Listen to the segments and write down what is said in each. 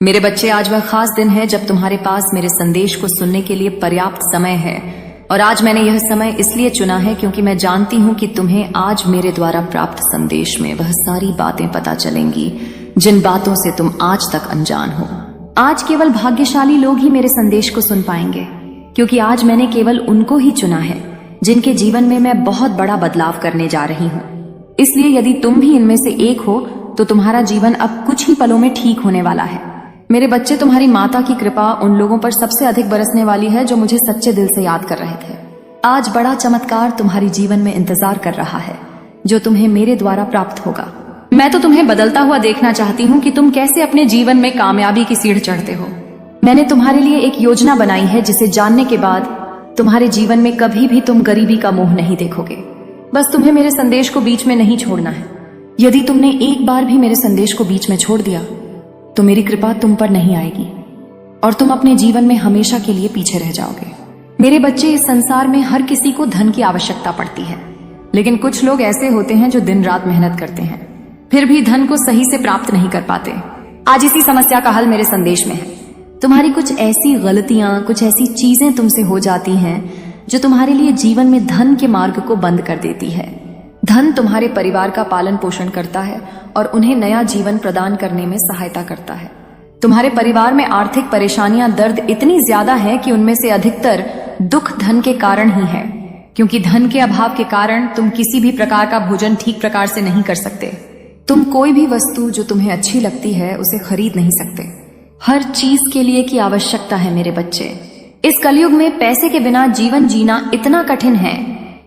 मेरे बच्चे, आज वह खास दिन है जब तुम्हारे पास मेरे संदेश को सुनने के लिए पर्याप्त समय है। और आज मैंने यह समय इसलिए चुना है क्योंकि मैं जानती हूं कि तुम्हें आज मेरे द्वारा प्राप्त संदेश में वह सारी बातें पता चलेंगी जिन बातों से तुम आज तक अनजान हो। आज केवल भाग्यशाली लोग ही मेरे संदेश को सुन पाएंगे, क्योंकि आज मैंने केवल उनको ही चुना है जिनके जीवन में मैं बहुत बड़ा बदलाव करने जा रही हूँ। इसलिए यदि तुम भी इनमें से एक हो तो तुम्हारा जीवन अब कुछ ही पलों में ठीक होने वाला है। मेरे बच्चे, तुम्हारी माता की कृपा उन लोगों पर सबसे अधिक बरसने वाली है जो मुझे सच्चे दिल से याद कर रहे थे। आज बड़ा चमत्कार तुम्हारी जीवन में इंतजार कर रहा है जो तुम्हें मेरे द्वारा प्राप्त होगा। मैं तो तुम्हें बदलता हुआ देखना चाहती हूँ कि तुम कैसे अपने जीवन में कामयाबी की सीढ़ी चढ़ते हो। मैंने तुम्हारे लिए एक योजना बनाई है जिसे जानने के बाद तुम्हारे जीवन में कभी भी तुम गरीबी का मोह नहीं देखोगे। बस तुम्हें मेरे संदेश को बीच में नहीं छोड़ना है। यदि तुमने एक बार भी मेरे संदेश को बीच में छोड़ दिया तो मेरी कृपा तुम पर नहीं आएगी और तुम अपने जीवन में हमेशा के लिए पीछे रह जाओगे। मेरे बच्चे, इस संसार में हर किसी को धन की आवश्यकता पड़ती है, लेकिन कुछ लोग ऐसे होते हैं जो दिन रात मेहनत करते हैं फिर भी धन को सही से प्राप्त नहीं कर पाते। आज इसी समस्या का हल मेरे संदेश में है। तुम्हारी कुछ ऐसी गलतियां, कुछ ऐसी चीजें तुमसे हो जाती हैं जो तुम्हारे लिए जीवन में धन के मार्ग को बंद कर देती है। धन तुम्हारे परिवार का पालन पोषण करता है और उन्हें नया जीवन प्रदान करने में सहायता करता है। तुम्हारे परिवार में आर्थिक परेशानियां, दर्द इतनी ज्यादा है कि उनमें से अधिकतर दुख धन के कारण ही है, क्योंकि धन के अभाव के कारण तुम किसी भी प्रकार का भोजन ठीक प्रकार से नहीं कर सकते। तुम कोई भी वस्तु जो तुम्हें अच्छी लगती है उसे खरीद नहीं सकते। हर चीज के लिए की आवश्यकता है मेरे बच्चे। इस कलयुग में पैसे के बिना जीवन जीना इतना कठिन है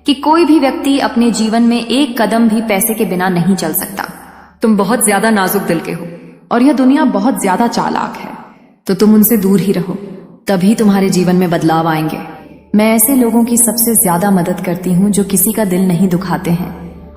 कि कोई भी व्यक्ति अपने जीवन में एक कदम भी पैसे के बिना नहीं चल सकता। तुम बहुत ज्यादा नाजुक दिल के हो और यह दुनिया बहुत ज्यादा चालाक है, तो तुम उनसे दूर ही रहो, तभी तुम्हारे जीवन में बदलाव आएंगे। मैं ऐसे लोगों की सबसे ज्यादा मदद करती हूँ जो किसी का दिल नहीं दुखाते हैं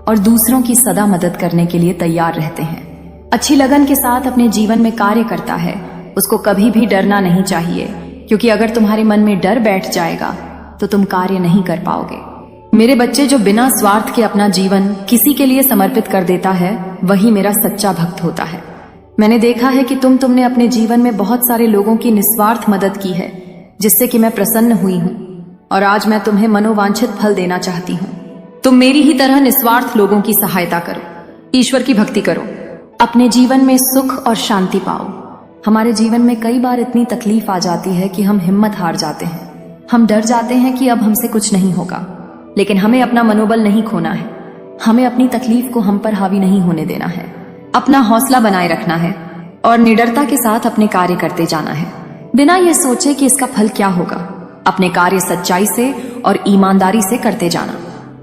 और दूसरों की सदा मदद करने के लिए तैयार रहते हैं। अच्छी लगन के साथ अपने जीवन में कार्य करता है, उसको कभी भी डरना नहीं चाहिए, क्योंकि अगर तुम्हारे मन में डर बैठ जाएगा तो तुम कार्य नहीं कर पाओगे। मेरे बच्चे, जो बिना स्वार्थ के अपना जीवन किसी के लिए समर्पित कर देता है वही मेरा सच्चा भक्त होता है। मैंने देखा है कि तुमने अपने जीवन में बहुत सारे लोगों की निस्वार्थ मदद की है, जिससे कि मैं प्रसन्न हुई हूँ और आज मैं तुम्हें मनोवांछित फल देना चाहती हूँ। तुम मेरी ही तरह निस्वार्थ लोगों की सहायता करो, ईश्वर की भक्ति करो, अपने जीवन में सुख और शांति पाओ। हमारे जीवन में कई बार इतनी तकलीफ आ जाती है कि हम हिम्मत हार जाते हैं। हम डर जाते हैं कि अब हमसे कुछ नहीं होगा, लेकिन हमें अपना मनोबल नहीं खोना है। हमें अपनी तकलीफ को हम पर हावी नहीं होने देना है। अपना हौसला बनाए रखना है और निडरता के साथ अपने कार्य करते जाना है, बिना ये सोचे कि इसका फल क्या होगा। अपने कार्य सच्चाई से और ईमानदारी से करते जाना।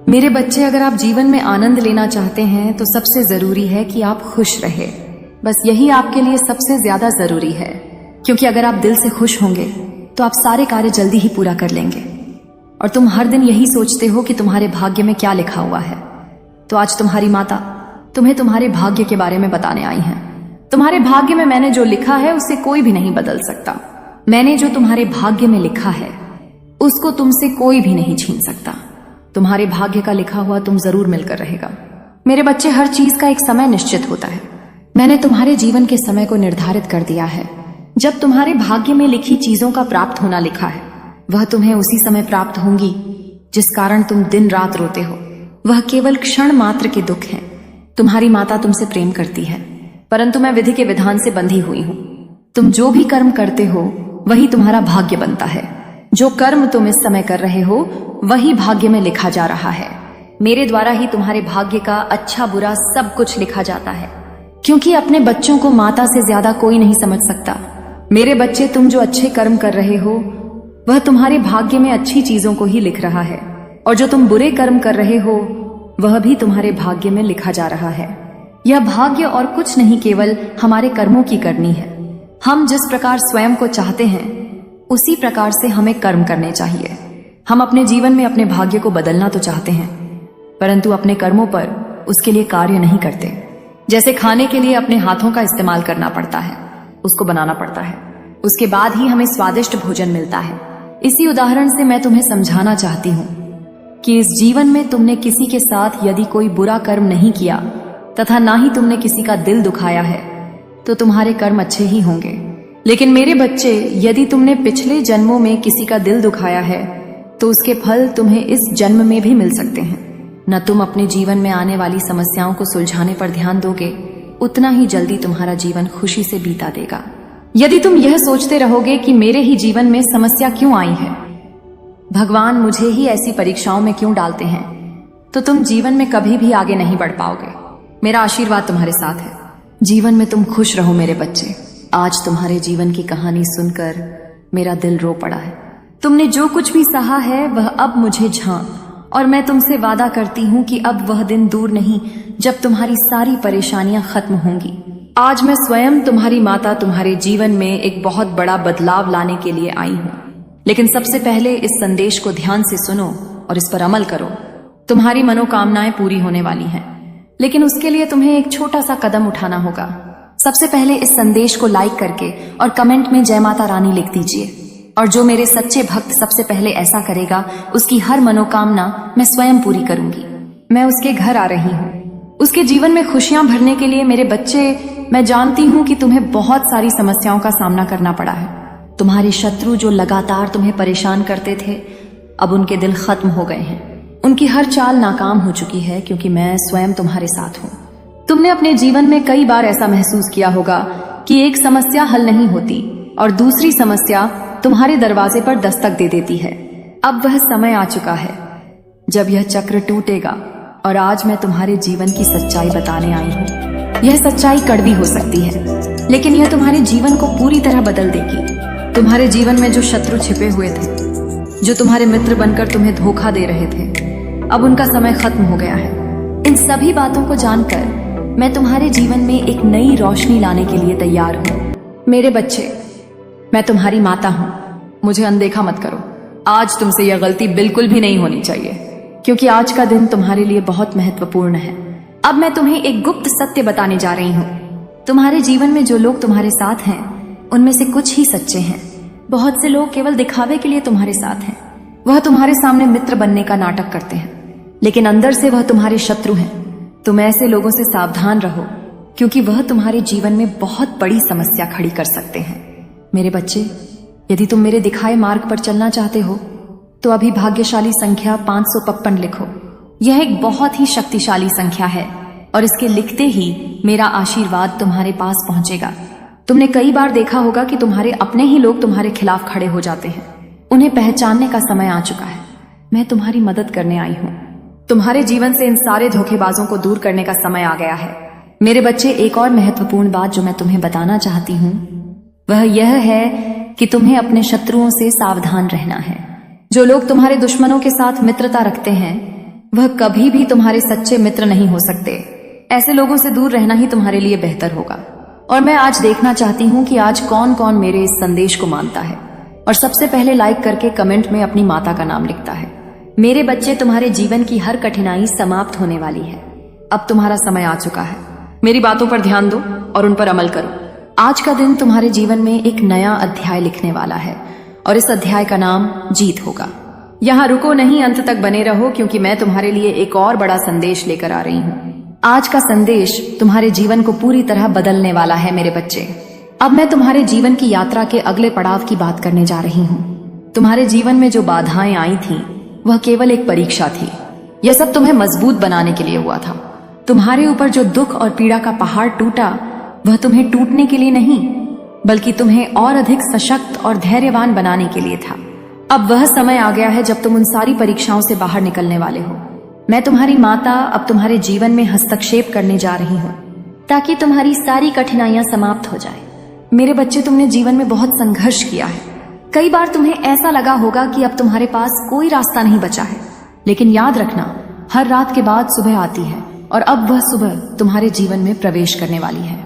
मेरे बच्चे, अगर आप जीवन में आनंद लेना चाहते हैं तो सबसे जरूरी है कि आप खुश रहे। बस यही आपके लिए सबसे ज्यादा जरूरी है, क्योंकि अगर आप दिल से खुश होंगे तो आप सारे कार्य जल्दी ही पूरा कर लेंगे। और तुम हर दिन यही सोचते हो कि तुम्हारे भाग्य में क्या लिखा हुआ है, तो आज तुम्हारी माता तुम्हें तुम्हारे भाग्य के बारे में बताने आई हैं। तुम्हारे भाग्य में मैंने जो लिखा है उसे कोई भी नहीं बदल सकता। मैंने जो तुम्हारे भाग्य में लिखा है उसको तुमसे कोई भी नहीं छीन सकता। तुम्हारे भाग्य का लिखा हुआ तुम जरूर मिलकर रहेगा। मेरे बच्चे, हर चीज का एक समय निश्चित होता है। मैंने तुम्हारे जीवन के समय को निर्धारित कर दिया है। जब तुम्हारे भाग्य में लिखी चीजों का प्राप्त होना लिखा है, वह तुम्हें उसी समय प्राप्त होंगी जिस कारण तुम दिन रात रोते हो। वह केवल क्षण मात्र के दुख हैं। तुम्हारी माता तुमसे प्रेम करती है, परंतु मैं विधि के विधान से बंधी हुई हूँ। तुम जो भी कर्म करते हो वही तुम्हारा भाग्य बनता है। जो कर्म तुम इस समय कर रहे हो वही भाग्य में लिखा जा रहा है। मेरे द्वारा ही तुम्हारे भाग्य का अच्छा बुरा सब कुछ लिखा जाता है, क्योंकि अपने बच्चों को माता से ज्यादा कोई नहीं समझ सकता। मेरे बच्चे, तुम जो अच्छे कर्म कर रहे हो वह तुम्हारे भाग्य में अच्छी चीजों को ही लिख रहा है, और जो तुम बुरे कर्म कर रहे हो वह भी तुम्हारे भाग्य में लिखा जा रहा है। यह भाग्य और कुछ नहीं, केवल हमारे कर्मों की करनी है। हम जिस प्रकार स्वयं को चाहते हैं उसी प्रकार से हमें कर्म करने चाहिए। हम अपने जीवन में अपने भाग्य को बदलना तो चाहते हैं, परंतु अपने कर्मों पर उसके लिए कार्य नहीं करते। जैसे खाने के लिए अपने हाथों का इस्तेमाल करना पड़ता है, उसको बनाना पड़ता है, उसके बाद ही हमें स्वादिष्ट भोजन मिलता है। इसी उदाहरण से मैं तुम्हें समझाना चाहती हूँ कि इस जीवन में तुमने किसी के साथ यदि कोई बुरा कर्म नहीं किया तथा ना ही तुमने किसी का दिल दुखाया है तो तुम्हारे कर्म अच्छे ही होंगे। लेकिन मेरे बच्चे, यदि तुमने पिछले जन्मों में किसी का दिल दुखाया है तो उसके फल तुम्हें इस जन्म में भी मिल सकते हैं। न तुम अपने जीवन में आने वाली समस्याओं को सुलझाने पर ध्यान दोगे, उतना ही जल्दी तुम्हारा जीवन खुशी से बीता देगा। यदि तुम यह सोचते रहोगे कि मेरे ही जीवन में समस्या क्यों आई है, भगवान मुझे ही ऐसी परीक्षाओं में क्यों डालते हैं, तो तुम जीवन में कभी भी आगे नहीं बढ़ पाओगे। मेरा आशीर्वाद तुम्हारे साथ है। जीवन में तुम खुश रहो मेरे बच्चे। आज तुम्हारे जीवन की कहानी सुनकर मेरा दिल रो पड़ा है। तुमने जो कुछ भी सहा है वह अब मुझे झांक, और मैं तुमसे वादा करती हूँ कि अब वह दिन दूर नहीं जब तुम्हारी सारी परेशानियां खत्म होंगी। आज मैं स्वयं तुम्हारी माता तुम्हारे जीवन में एक बहुत बड़ा बदलाव लाने के लिए आई हूँ। लेकिन सबसे पहले इस संदेश को ध्यान से सुनो और इस पर अमल करो। तुम्हारी मनोकामनाएं पूरी होने वाली हैं, लेकिन उसके लिए तुम्हें एक छोटा सा कदम उठाना होगा। सबसे पहले इस संदेश को लाइक करके और कमेंट में जय माता रानी लिख दीजिए। और जो मेरे सच्चे भक्त सबसे पहले ऐसा करेगा, उसकी हर मनोकामना मैं स्वयं पूरी करूंगी। मैं उसके घर आ रही हूँ, उसके जीवन में खुशियां भरने के लिए। मेरे बच्चे, मैं जानती हूँ कि तुम्हें बहुत सारी समस्याओं का सामना करना पड़ा है। तुम्हारे शत्रु जो लगातार तुम्हें परेशान करते थे, अब उनके दिल खत्म हो गए हैं। उनकी हर चाल नाकाम हो चुकी है, क्योंकि मैं स्वयं तुम्हारे साथ हूँ। तुमने अपने जीवन में कई बार ऐसा महसूस किया होगा कि एक समस्या हल नहीं होती और दूसरी समस्या तुम्हारे दरवाजे पर दस्तक दे देती है। अब वह समय आ चुका है जब यह चक्र टूटेगा, और आज मैं तुम्हारे जीवन की सच्चाई बताने आई हूँ। यह सच्चाई कड़वी हो सकती है, लेकिन यह तुम्हारे जीवन को पूरी तरह बदल देगी। तुम्हारे जीवन में जो शत्रु छिपे हुए थे, जो तुम्हारे मित्र बनकर तुम्हें धोखा दे रहे थे, अब उनका समय खत्म हो गया है। इन सभी बातों को जानकर मैं तुम्हारे जीवन में एक नई रोशनी लाने के लिए तैयार हूँ। मेरे बच्चे, मैं तुम्हारी माता हूँ, मुझे अनदेखा मत करो। आज तुमसे यह गलती बिल्कुल भी नहीं होनी चाहिए, क्योंकि आज का दिन तुम्हारे लिए बहुत महत्वपूर्ण है। अब मैं तुम्हें एक गुप्त सत्य बताने जा रही हूँ। तुम्हारे जीवन में जो लोग तुम्हारे साथ हैं, उनमें से कुछ ही सच्चे हैं। बहुत से लोग केवल दिखावे के लिए तुम्हारे साथ हैं। वह तुम्हारे सामने मित्र बनने का नाटक करते हैं, लेकिन अंदर से वह तुम्हारे शत्रु हैं। तुम ऐसे लोगों से सावधान रहो, क्योंकि वह तुम्हारे जीवन में बहुत बड़ी समस्या खड़ी कर सकते हैं। मेरे बच्चे, यदि तुम मेरे दिखाए मार्ग पर चलना चाहते हो तो अभी भाग्यशाली संख्या 555 लिखो। यह एक बहुत ही शक्तिशाली संख्या है, और इसके लिखते ही मेरा आशीर्वाद तुम्हारे पास पहुंचेगा। तुमने कई बार देखा होगा कि तुम्हारे अपने ही लोग तुम्हारे खिलाफ खड़े हो जाते हैं। उन्हें पहचानने का समय आ चुका है। मैं तुम्हारी मदद करने आई हूँ। तुम्हारे जीवन से इन सारे धोखेबाजों को दूर करने का समय आ गया है। मेरे बच्चे, एक और महत्वपूर्ण बात जो मैं तुम्हें बताना चाहती हूँ वह यह है कि तुम्हें अपने शत्रुओं से सावधान रहना है। जो लोग तुम्हारे दुश्मनों के साथ मित्रता रखते हैं, वह कभी भी तुम्हारे सच्चे मित्र नहीं हो सकते। ऐसे लोगों से दूर रहना ही तुम्हारे लिए बेहतर होगा। और मैं आज देखना चाहती हूँ कि आज कौन कौन मेरे इस संदेश को मानता है और सबसे पहले लाइक करके कमेंट में अपनी माता का नाम लिखता है। मेरे बच्चे, तुम्हारे जीवन की हर कठिनाई समाप्त होने वाली है। अब तुम्हारा समय आ चुका है। मेरी बातों पर ध्यान दो और उन पर अमल करो। आज का दिन तुम्हारे जीवन में एक नया अध्याय लिखने वाला है, और इस अध्याय का नाम जीत होगा। यहाँ रुको नहीं, अंत तक बने रहो, क्योंकि मैं तुम्हारे लिए एक और बड़ा संदेश लेकर आ रही हूँ। आज का संदेश तुम्हारे जीवन को पूरी तरह बदलने वाला है मेरे बच्चे। अब मैं तुम्हारे जीवन की यात्रा के अगले पड़ाव की बात करने जा रही हूँ। तुम्हारे जीवन में जो बाधाएं आई थीं, वह केवल एक परीक्षा थी। यह सब तुम्हें मजबूत बनाने के लिए हुआ था। तुम्हारे ऊपर जो दुख और पीड़ा का पहाड़ टूटा, वह तुम्हें टूटने के लिए नहीं, बल्कि तुम्हें और अधिक सशक्त और धैर्यवान बनाने के लिए था। अब वह समय आ गया है जब तुम उन सारी परीक्षाओं से बाहर निकलने वाले हो। मैं तुम्हारी माता अब तुम्हारे जीवन में हस्तक्षेप करने जा रही हूँ, ताकि तुम्हारी सारी कठिनाइयां समाप्त हो जाए। मेरे बच्चे, तुमने जीवन में बहुत संघर्ष किया है। कई बार तुम्हें ऐसा लगा होगा कि अब तुम्हारे पास कोई रास्ता नहीं बचा है, लेकिन याद रखना, हर रात के बाद सुबह आती है, और अब वह सुबह तुम्हारे जीवन में प्रवेश करने वाली है।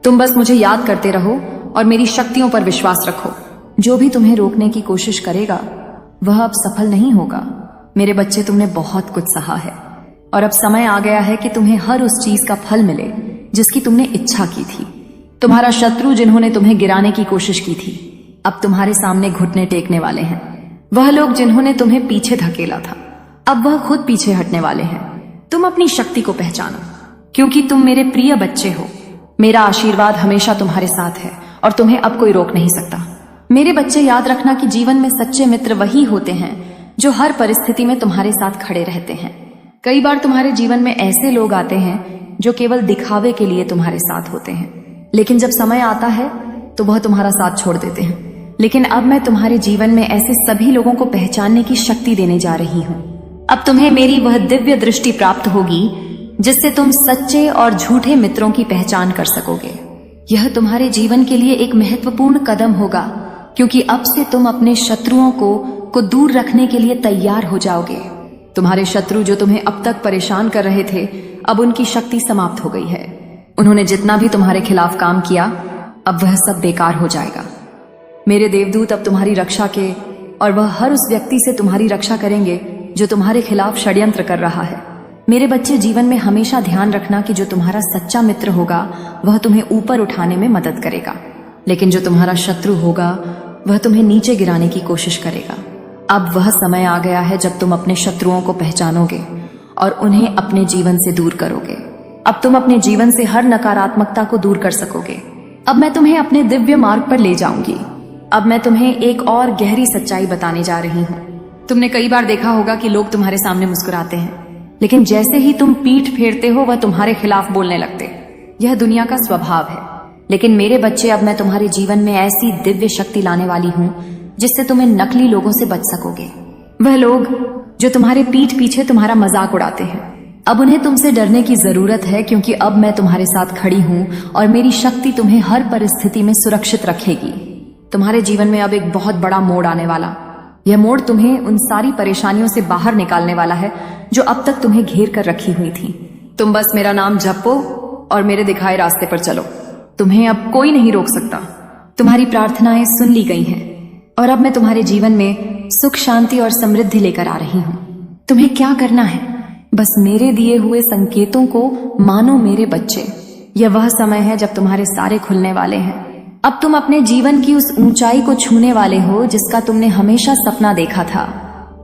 तुम बस मुझे याद करते रहो और मेरी शक्तियों पर विश्वास रखो। जो भी तुम्हें रोकने की कोशिश करेगा, वह अब सफल नहीं होगा। मेरे बच्चे, तुमने बहुत कुछ सहा है, और अब समय आ गया है कि तुम्हें हर उस चीज का फल मिले जिसकी तुमने इच्छा की थी। तुम्हारा शत्रु, जिन्होंने तुम्हें गिराने की कोशिश की थी, अब तुम्हारे सामने घुटने टेकने वाले हैं। वह लोग जिन्होंने तुम्हें पीछे धकेला था, अब वह खुद पीछे हटने वाले हैं। तुम अपनी शक्ति को पहचानो, क्योंकि तुम मेरे प्रिय बच्चे हो। मेरा आशीर्वाद हमेशा तुम्हारे साथ है, और तुम्हें अब कोई रोक नहीं सकता। मेरे बच्चे, याद रखना कि जीवन में सच्चे मित्र वही होते हैं जो हर परिस्थिति में तुम्हारे साथ खड़े रहते हैं। कई बार तुम्हारे जीवन में ऐसे लोग आते हैं जो केवल दिखावे के लिए तुम्हारे साथ होते हैं, लेकिन जब समय आता है तो वह तुम्हारा साथ छोड़ देते हैं। लेकिन अब मैं तुम्हारे जीवन में ऐसे सभी लोगों को पहचानने की शक्ति देने जा रही हूँ। अब तुम्हें मेरी वह दिव्य दृष्टि प्राप्त होगी जिससे तुम सच्चे और झूठे मित्रों की पहचान कर सकोगे। यह तुम्हारे जीवन के लिए एक महत्वपूर्ण कदम होगा, क्योंकि अब से तुम अपने शत्रुओं को दूर रखने के लिए तैयार हो जाओगे। तुम्हारे शत्रु जो तुम्हें अब तक परेशान कर रहे थे, अब उनकी शक्ति समाप्त हो गई है। उन्होंने जितना भी तुम्हारे खिलाफ काम किया, अब वह सब बेकार हो जाएगा। मेरे देवदूत अब तुम्हारी रक्षा के और वह हर उस व्यक्ति से तुम्हारी रक्षा करेंगे जो तुम्हारे खिलाफ षड्यंत्र कर रहा है। मेरे बच्चे, जीवन में हमेशा ध्यान रखना कि जो तुम्हारा सच्चा मित्र होगा वह तुम्हें ऊपर उठाने में मदद करेगा, लेकिन जो तुम्हारा शत्रु होगा वह तुम्हें नीचे गिराने की कोशिश करेगा। अब वह समय आ गया है जब तुम अपने शत्रुओं को पहचानोगे और उन्हें अपने जीवन से दूर करोगे। अब तुम अपने जीवन से हर नकारात्मकता को दूर कर सकोगे। अब मैं तुम्हें अपने दिव्य मार्ग पर ले जाऊंगी। अब मैं तुम्हें एक और गहरी सच्चाई बताने जा रही हूँ। तुमने कई बार देखा होगा कि लोग तुम्हारे सामने मुस्कुराते हैं, लेकिन जैसे ही तुम पीठ फेरते हो वह तुम्हारे खिलाफ बोलने लगते। यह दुनिया का स्वभाव है। लेकिन मेरे बच्चे, अब मैं तुम्हारे जीवन में ऐसी दिव्य शक्ति लाने वाली हूँ जिससे तुम्हें नकली लोगों से बच सकोगे। वह लोग जो तुम्हारे पीठ पीछे तुम्हारा मजाक उड़ाते हैं, अब उन्हें तुमसे डरने की जरूरत है, क्योंकि अब मैं तुम्हारे साथ खड़ी हूँ और मेरी शक्ति तुम्हें हर परिस्थिति में सुरक्षित रखेगी। तुम्हारे जीवन में अब एक बहुत बड़ा मोड़ आने वाला। यह मोड़ तुम्हें उन सारी परेशानियों से बाहर निकालने वाला है जो अब तक तुम्हें घेर कर रखी हुई थी। तुम बस मेरा नाम जपो और मेरे दिखाए रास्ते पर चलो। तुम्हें अब कोई नहीं रोक सकता। तुम्हारी प्रार्थनाएं सुन ली गई हैं और अब मैं तुम्हारे जीवन में सुख, शांति और समृद्धि लेकर आ रही हूँ। तुम्हें क्या करना है? बस मेरे दिए हुए संकेतों को मानो मेरे बच्चे। यह वह समय है जब तुम्हारे सारे खुलने वाले हैं। अब तुम अपने जीवन की उस ऊंचाई को छूने वाले हो जिसका तुमने हमेशा सपना देखा था।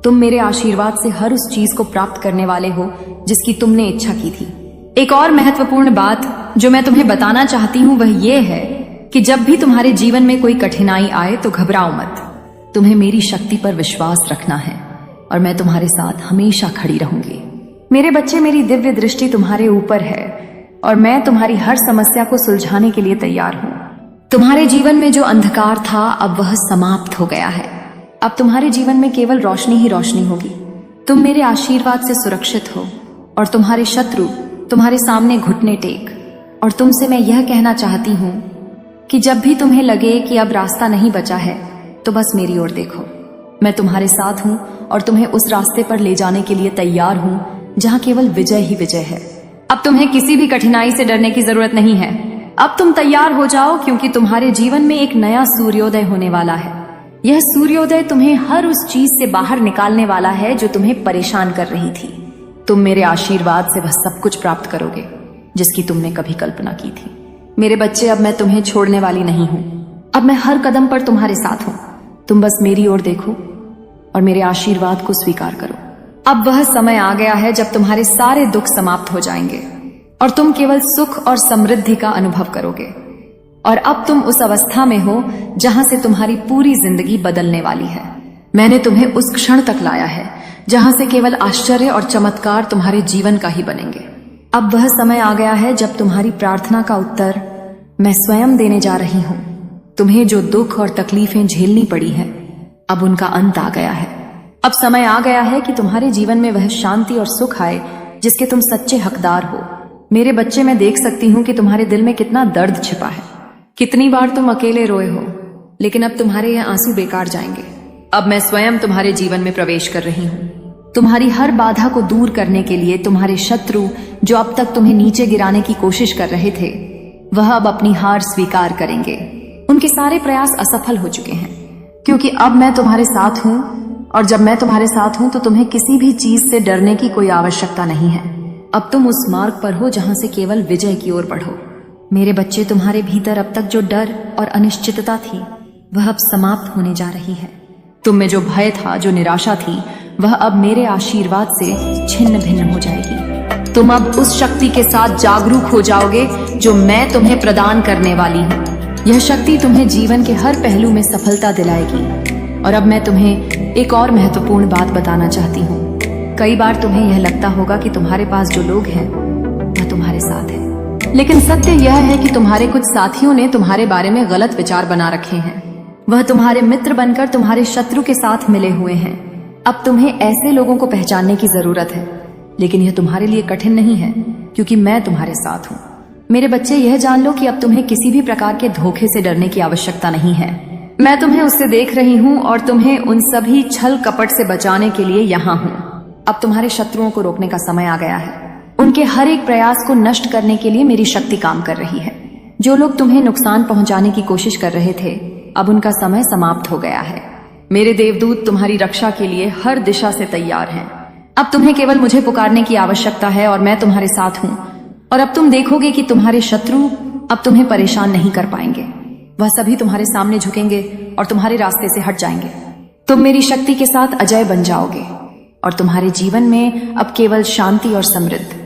तुम मेरे आशीर्वाद से हर उस चीज को प्राप्त करने वाले हो जिसकी तुमने इच्छा की थी। एक और महत्वपूर्ण बात जो मैं तुम्हें बताना चाहती हूँ वह यह है कि जब भी तुम्हारे जीवन में कोई कठिनाई आए तो घबराओ मत। तुम्हें मेरी शक्ति पर विश्वास रखना है और मैं तुम्हारे साथ हमेशा खड़ी रहूंगी। मेरे बच्चे, मेरी दिव्य दृष्टि तुम्हारे ऊपर है और मैं तुम्हारी हर समस्या को सुलझाने के लिए तैयार हूँ। तुम्हारे जीवन में जो अंधकार था अब वह समाप्त हो गया है। अब तुम्हारे जीवन में केवल रोशनी ही रोशनी होगी। तुम मेरे आशीर्वाद से सुरक्षित हो और तुम्हारे शत्रु तुम्हारे सामने घुटने टेक। और तुमसे मैं यह कहना चाहती हूँ कि जब भी तुम्हें लगे कि अब रास्ता नहीं बचा है तो बस मेरी ओर देखो। मैं तुम्हारे साथ हूँ और तुम्हें उस रास्ते पर ले जाने के लिए तैयार हूँ जहाँ केवल विजय ही विजय है। अब तुम्हें किसी भी कठिनाई से डरने की जरूरत नहीं है। अब तुम तैयार हो जाओ, क्योंकि तुम्हारे जीवन में एक नया सूर्योदय होने वाला है। यह सूर्योदय तुम्हें हर उस चीज से बाहर निकालने वाला है जो तुम्हें परेशान कर रही थी। तुम मेरे आशीर्वाद से वह सब कुछ प्राप्त करोगे जिसकी तुमने कभी कल्पना की थी। मेरे बच्चे, अब मैं तुम्हें छोड़ने वाली नहीं हूं। अब मैं हर कदम पर तुम्हारे साथ हूं। तुम बस मेरी ओर देखो और मेरे आशीर्वाद को स्वीकार करो। अब वह समय आ गया है जब तुम्हारे सारे दुख समाप्त हो जाएंगे और तुम केवल सुख और समृद्धि का अनुभव करोगे। और अब तुम उस अवस्था में हो जहां से तुम्हारी पूरी जिंदगी बदलने वाली है। मैंने तुम्हें उस क्षण तक लाया है जहां से केवल आश्चर्य और चमत्कार तुम्हारे जीवन का ही बनेंगे। अब वह समय आ गया है जब तुम्हारी प्रार्थना का उत्तर मैं स्वयं देने जा रही हूं। तुम्हें जो दुख और तकलीफें झेलनी पड़ी हैं, अब उनका अंत आ गया है। अब समय आ गया है कि तुम्हारे जीवन में वह शांति और सुख आए जिसके तुम सच्चे हकदार हो। मेरे बच्चे, मैं देख सकती हूँ कि तुम्हारे दिल में कितना दर्द छिपा है। कितनी बार तुम अकेले रोए हो, लेकिन अब तुम्हारे यह आंसू बेकार जाएंगे। अब मैं स्वयं तुम्हारे जीवन में प्रवेश कर रही हूँ। तुम्हारी हर बाधा को दूर करने के लिए तुम्हारे शत्रु जो अब तक तुम्हें नीचे गिराने की कोशिश कर रहे थे, वह अब अपनी हार स्वीकार करेंगे। उनके सारे प्रयास असफल हो चुके हैं, क्योंकि अब मैं तुम्हारे साथ हूँ और जब मैं तुम्हारे साथ हूँ तो तुम्हें किसी भी चीज से डरने की कोई आवश्यकता नहीं है। अब तुम उस मार्ग पर हो जहां से केवल विजय की ओर बढ़ो। मेरे बच्चे, तुम्हारे भीतर अब तक जो डर और अनिश्चितता थी वह अब समाप्त होने जा रही है। तुम में जो भय था, जो निराशा थी, वह अब मेरे आशीर्वाद से छिन्न भिन्न हो जाएगी। तुम अब उस शक्ति के साथ जागरूक हो जाओगे जो मैं तुम्हें प्रदान करने वाली हूँ। यह शक्ति तुम्हें जीवन के हर पहलू में सफलता दिलाएगी। और अब मैं तुम्हें एक और महत्वपूर्ण बात बताना चाहती हूँ। कई बार तुम्हें यह लगता होगा कि तुम्हारे पास जो लोग हैं वह तुम्हारे साथ है, लेकिन सत्य यह है कि तुम्हारे कुछ साथियों ने तुम्हारे बारे में गलत विचार बना रखे हैं। वह तुम्हारे मित्र बनकर तुम्हारे शत्रु के साथ मिले हुए हैं। अब तुम्हें ऐसे लोगों को पहचानने की जरूरत है, लेकिन यह तुम्हारे लिए कठिन नहीं है क्योंकि मैं तुम्हारे साथ हूँ। मेरे बच्चे, यह जान लो कि अब तुम्हें किसी भी प्रकार के धोखे से डरने की आवश्यकता नहीं है। मैं तुम्हें उससे देख रही हूँ और तुम्हें उन सभी छल कपट से बचाने के लिए यहाँ हूँ। अब तुम्हारे शत्रुओं को रोकने का समय आ गया है। उनके हर एक प्रयास को नष्ट करने के लिए मेरी शक्ति काम कर रही है। जो लोग तुम्हें नुकसान पहुंचाने की कोशिश कर रहे थे, अब उनका समय समाप्त हो गया है। मेरे देवदूत तुम्हारी रक्षा के लिए हर दिशा से तैयार हैं। अब तुम्हें केवल मुझे पुकारने की आवश्यकता है और मैं तुम्हारे साथ हूँ। और अब तुम देखोगे कि तुम्हारे शत्रु अब तुम्हें परेशान नहीं कर पाएंगे। वह सभी तुम्हारे सामने झुकेंगे और तुम्हारे रास्ते से हट जाएंगे। तुम मेरी शक्ति के साथ अजय बन जाओगे और तुम्हारे जीवन में अब केवल शांति और समृद्धि